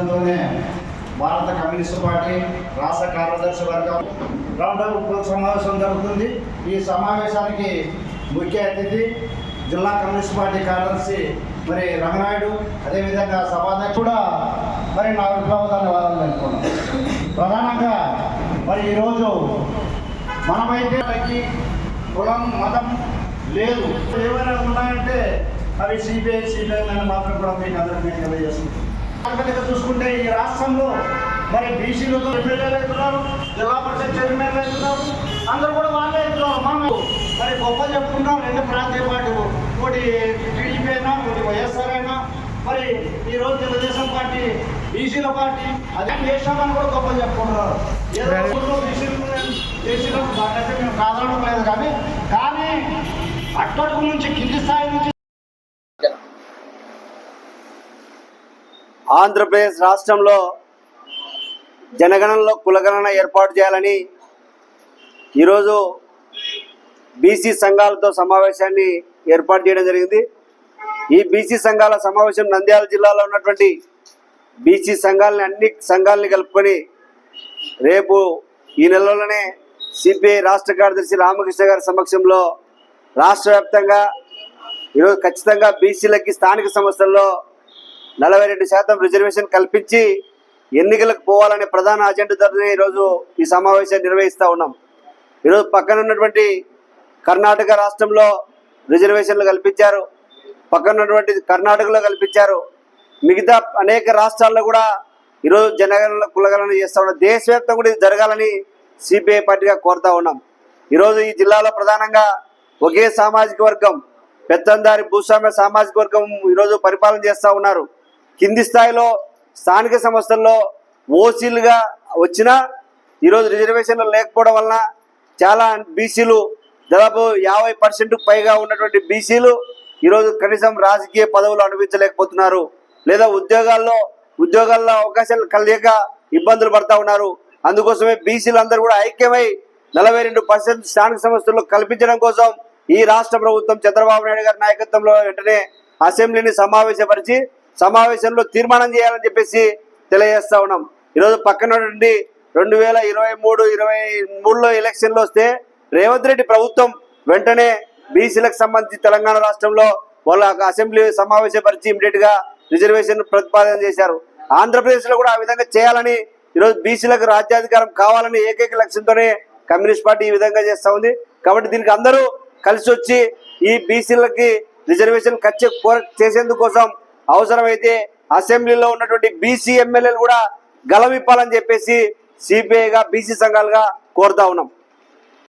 సమావేశంలోనే భారత communist party రాష్ట్ర కార్యదర్శి వర్గం రౌండ్ టేబుల్ సమావేశం జరుగుతుంది. ఈ సమావేశానికి ముఖ్య అతిథి జిల్లా కమ్యూనిస్ట్ పార్టీ కార్యదర్శి మరి రంగనాయుడు, అదేవిధంగా సభాధ్యక్షుడు కూడా మరి నా విప్లవ ధన్యవాదాలు తెలుపుకున్నాను. ప్రధానంగా మరి ఈరోజు మనమైతే కులం మతం లేదు, ఏమైనా ఉన్నాయంటే అవి సిబిఐ అని మాత్రం కూడా మీకు అందరికీ తెలియజేస్తుంది. చూసుకుంటే ఈ రాష్ట్రంలో మరి బీసీలతో ఎమ్మెల్యేలు అవుతున్నారు, జిల్లా పరిషత్ చైర్మన్లు అవుతున్నారు, అందరూ కూడా వాళ్ళే అవుతున్నారు. మనం మరి గొప్ప చెప్పుకుంటాం రెండు ప్రాంతీయ పార్టీలు, ఒకటి టీడీపీ అయినా ఒకటి వైఎస్ఆర్ అయినా, మరి ఈరోజు తెలుగుదేశం పార్టీ బీసీల పార్టీ అదే చేసామని కూడా గొప్ప చెప్పుకుంటున్నారు. ఏదో బీసీలకు బాధ్యత మేము కాదనడం లేదు, కానీ అట్టడుగు నుంచి కింది స్థాయి నుంచి ఆంధ్రప్రదేశ్ రాష్ట్రంలో జనగణనలో కులగణన ఏర్పాటు చేయాలని ఈరోజు బీసీ సంఘాలతో సమావేశాన్ని ఏర్పాటు చేయడం జరిగింది. ఈ బీసీ సంఘాల సమావేశం నంద్యాల జిల్లాలో ఉన్నటువంటి బీసీ సంఘాలని అన్ని సంఘాలని కలుపుకొని రేపు ఈ నెలలోనే సిపిఐ రాష్ట్ర కార్యదర్శి రామకృష్ణ గారి సమక్షంలో రాష్ట్ర వ్యాప్తంగా ఈరోజు ఖచ్చితంగా బీసీలకి స్థానిక సంస్థల్లో 42% రిజర్వేషన్ కల్పించి ఎన్నికలకు పోవాలనే ప్రధాన అజెండాతో ఈరోజు ఈ సమావేశాన్ని నిర్వహిస్తూ ఉన్నాం. ఈరోజు పక్కన ఉన్నటువంటి కర్ణాటక రాష్ట్రంలో రిజర్వేషన్లు కల్పించారు, పక్కన ఉన్నటువంటి కర్ణాటకలో కల్పించారు, మిగతా అనేక రాష్ట్రాల్లో కూడా ఈరోజు జనగణన కులగణన చేస్తూ ఉన్నాం. దేశవ్యాప్తంగా కూడా ఇది జరగాలని సిపిఐ పార్టీగా కోరుతా ఉన్నాం. ఈరోజు ఈ జిల్లాలో ప్రధానంగా ఒకే సామాజిక వర్గం, పెత్తందారి భూస్వామ్య సామాజిక వర్గం ఈరోజు పరిపాలన చేస్తూ ఉన్నారు. కింది స్థాయిలో స్థానిక సంస్థల్లో ఓసీలుగా వచ్చినా ఈరోజు రిజర్వేషన్లు లేకపోవడం వలన చాలా బీసీలు దాదాపు 50% పైగా ఉన్నటువంటి బీసీలు ఈరోజు కనీసం రాజకీయ పదవులు అనుభవించలేకపోతున్నారు, లేదా ఉద్యోగాల్లో అవకాశాలు కలిగక ఇబ్బందులు పడతా ఉన్నారు. అందుకోసమే బీసీలు అందరూ కూడా ఐక్యమై 42% స్థానిక సంస్థల్లో కల్పించడం కోసం ఈ రాష్ట్ర ప్రభుత్వం చంద్రబాబు నాయుడు గారి నాయకత్వంలో వెంటనే అసెంబ్లీని సమావేశపరిచి సమావేశంలో తీర్మానం చేయాలని చెప్పేసి తెలియజేస్తా ఉన్నాం. ఈరోజు పక్కన 2023లో ఎలక్షన్లు వస్తే రేవంత్ రెడ్డి ప్రభుత్వం వెంటనే బీసీలకు సంబంధించి తెలంగాణ రాష్ట్రంలో వాళ్ళ అసెంబ్లీ సమావేశపరిచి ఇమీడియట్ గా రిజర్వేషన్ ప్రతిపాదన చేశారు. ఆంధ్రప్రదేశ్ లో కూడా ఆ విధంగా చేయాలని, ఈరోజు బీసీలకు రాజ్యాధికారం కావాలని ఏకైక లక్ష్యంతోనే కమ్యూనిస్ట్ పార్టీ ఈ విధంగా చేస్తా ఉంది. కాబట్టి దీనికి అందరూ కలిసి వచ్చి ఈ బీసీలకి రిజర్వేషన్ చేసేందుకోసం అవసరమైతే అసెంబ్లీలో ఉన్నటువంటి బీసీ ఎమ్మెల్యేలు కూడా గలమిప్పాలని చెప్పేసి సిపిఐగా బీసీ సంఘాలుగా కోరుతా ఉన్నాం.